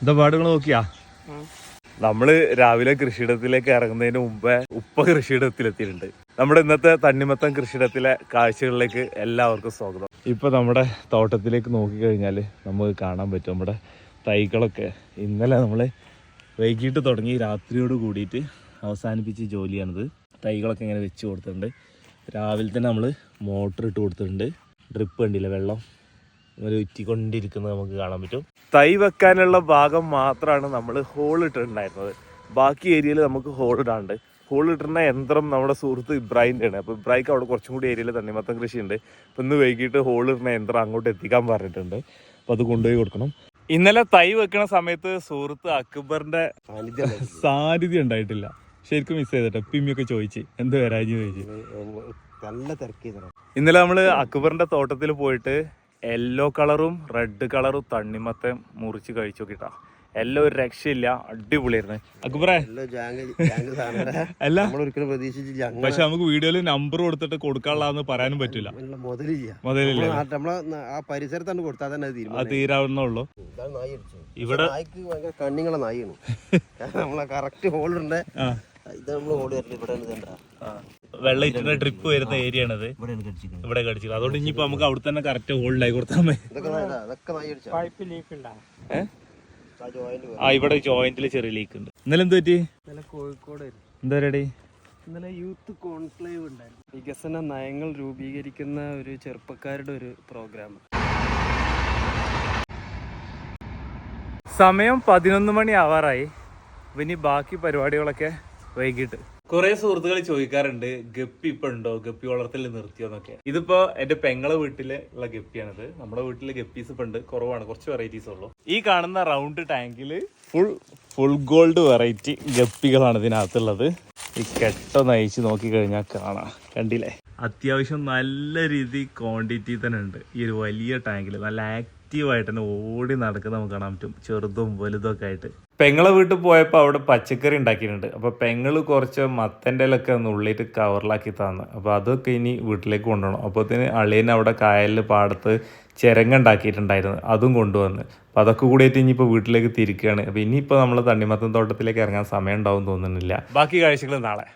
എന്താ പാടുകൾ നോക്കിയാ? നമ്മള് രാവിലെ കൃഷിയിടത്തിലേക്ക് ഇറങ്ങുന്നതിന് മുമ്പേ ഉപ്പ കൃഷിയിടത്തിലെത്തിയിട്ടുണ്ട്. നമ്മുടെ ഇന്നത്തെ തണ്ണിമത്തൻ കൃഷിയിടത്തിലെ കാഴ്ചകളിലേക്ക് എല്ലാവർക്കും സ്വാഗതം. ഇപ്പൊ നമ്മുടെ തോട്ടത്തിലേക്ക് നോക്കിക്കഴിഞ്ഞാൽ നമുക്ക് കാണാൻ പറ്റും നമ്മുടെ തൈകളൊക്കെ ഇന്നലെ നമ്മള് വൈകിട്ട് തുടങ്ങി രാത്രിയോട് കൂടിയിട്ട് അവസാനിപ്പിച്ച ജോലിയാണിത്. തൈകളൊക്കെ ഇങ്ങനെ വെച്ച് കൊടുത്തിട്ടുണ്ട്. രാവിലെ തന്നെ നമ്മൾ മോട്ടർ ഇട്ട് കൊടുത്തിട്ടുണ്ട്. ഡ്രിപ്പ് കണ്ടില്ല, വെള്ളം ഇങ്ങനെ ഉറ്റിക്കൊണ്ടിരിക്കുന്നത് നമുക്ക് കാണാൻ പറ്റും. തൈ വെക്കാനുള്ള ഭാഗം മാത്രമാണ് നമ്മൾ ഹോൾ ഇട്ടിട്ടുണ്ടായിരുന്നത്. ബാക്കി ഏരിയയിൽ നമുക്ക് ഹോൾ ഇടാണ്ട്. ഹോൾ ഇട്ടുന്ന യന്ത്രം നമ്മുടെ സുഹൃത്ത് ഇബ്രാഹിൻ്റെ ആണ്. അപ്പോൾ ഇബ്രാഹിക്ക് അവിടെ കുറച്ചും കൂടി ഏരിയയിൽ തണ്ണിമത്തൻ കൃഷി ഉണ്ട്. അപ്പോൾ ഇന്ന് വൈകിട്ട് ഹോൾ ഇടുന്ന യന്ത്രം അങ്ങോട്ട് എത്തിക്കാൻ പറഞ്ഞിട്ടുണ്ട്. അപ്പോൾ അത് കൊണ്ടുപോയി കൊടുക്കണം. ഇന്നലെ തൈ വെക്കുന്ന സമയത്ത് സുഹൃത്ത് അക്ബറിന്റെ സാന്നിധ്യം ഉണ്ടായിട്ടില്ല. ശരിക്കും മിസ് ചെയ്തിട്ട് പിമ്മിയൊക്കെ ചോദിച്ച് എന്ത് വരാഞ്ഞ് ചോദിച്ചു. നല്ല തിരക്കി. ഇന്നലെ നമ്മള് അക്ബറിന്റെ തോട്ടത്തിൽ പോയിട്ട് യെല്ലോ കളറും റെഡ് കളറും തണ്ണിമത്തൻ മുറിച്ച് കഴിച്ചു നോക്കിട്ടാ. എല്ലാം ഒരു രക്ഷയില്ല, അടിപൊളിയായിരുന്നു. അക്ബറേ അല്ല, പക്ഷെ നമുക്ക് വീഡിയോയില് നമ്പർ കൊടുത്തിട്ട് കൊടുക്കാനുള്ളതെന്ന് പറയാനും പറ്റില്ല. മുതലില്ല, ആ പരിസരത്താണ് കൊടുത്താൽ തന്നെ അത് തീരാവുന്നുള്ളൂ. ഇവിടെ കണ്ണിങ്ങളെ നായാണ് നമ്മളെ കറക്റ്റ് ഹോൾഡറിന്റെ വെള്ളം ഇട്ടിട്ട് ട്രിപ്പ് വരുന്ന ഏരിയ ആണത്. ഇവിടെ കടിച്ചു. അതുകൊണ്ട് ഇനിയിപ്പോ നമുക്ക് അവിടെ തന്നെ കറക്റ്റ് ഹോൾഡായി കൊടുത്താൽ മതി. ആ ഇവിടെ ജോയിന്റില് ചെറിയ ലീക്ക് ഉണ്ട്. ഇന്നലെ എന്ത് പറ്റി? കോഴിക്കോട് എന്താ പരിപാടി? ഇന്നലെ യൂത്ത് കോൺക്ലേവ് ഉണ്ടായിരുന്നു. വികസന നയങ്ങൾ രൂപീകരിക്കുന്ന ഒരു ചെറുപ്പക്കാരുടെ ഒരു പ്രോഗ്രാം. സമയം 11 മണി ആവാറായി. ഇനി ബാക്കി പരിപാടികളൊക്കെ വൈകിട്ട്. കുറെ സുഹൃത്തുക്കൾ ചോദിക്കാറുണ്ട് ഗപ്പി ഇപ്പൊ ഉണ്ടോ, ഗപ്പി വളർത്തൽ നിർത്തിയോന്നൊക്കെ. ഇതിപ്പോ എന്റെ പെങ്ങളെ വീട്ടില് ഉള്ള ഗപ്പിയാണിത്. നമ്മുടെ വീട്ടില് ഗപ്പീസ് ഇപ്പൊ ഉണ്ട്, കുറവാണ്, കുറച്ച് വെറൈറ്റീസ് ഉള്ളു. ഈ കാണുന്ന റൗണ്ട് ടാങ്കില് ഫുൾ ഗോൾഡ് വെറൈറ്റി ഗപ്പികളാണ് ഇതിനകത്തുള്ളത്. ഈ കെട്ടൊന്ന് അയച്ച് നോക്കി കഴിഞ്ഞാൽ കാണാം. കണ്ടില്ലേ, അത്യാവശ്യം നല്ല രീതി ക്വാണ്ടിറ്റി തന്നെ ഉണ്ട്. ഈ ഒരു വലിയ ടാങ്കില് നല്ല ആക്റ്റീവായിട്ട് തന്നെ ഓടി നടക്കുന്ന നമുക്ക് കാണാൻ പറ്റും, ചെറുതും വലുതും ഒക്കെ ആയിട്ട്. പെങ്ങളെ വീട്ടിൽ പോയപ്പോൾ അവിടെ പച്ചക്കറി ഉണ്ടാക്കിയിട്ടുണ്ട്. അപ്പോൾ പെങ്ങള് കുറച്ച് മത്തൻ്റെ ഇലൊക്കെ ഒന്ന് ഉള്ളിയിട്ട് കവറിലാക്കി തന്നു. അപ്പോൾ അതൊക്കെ ഇനി വീട്ടിലേക്ക് കൊണ്ടുപോകണം. അപ്പോഴത്തേന് അളിയൻ അവിടെ കായലിൽ പാടത്ത് ചിരങ്ങ ഉണ്ടാക്കിയിട്ടുണ്ടായിരുന്നു, അതും കൊണ്ടുവന്ന്. അപ്പോൾ അതൊക്കെ കൂടിയിട്ട് ഇനിയിപ്പോൾ വീട്ടിലേക്ക് തിരിക്കുകയാണ്. അപ്പോൾ ഇനിയിപ്പോൾ നമ്മൾ തണ്ണിമത്തൻ തോട്ടത്തിലേക്ക് ഇറങ്ങാൻ സമയം ഉണ്ടാവും തോന്നുന്നില്ല. ബാക്കി കാഴ്ചകൾ നാളെ.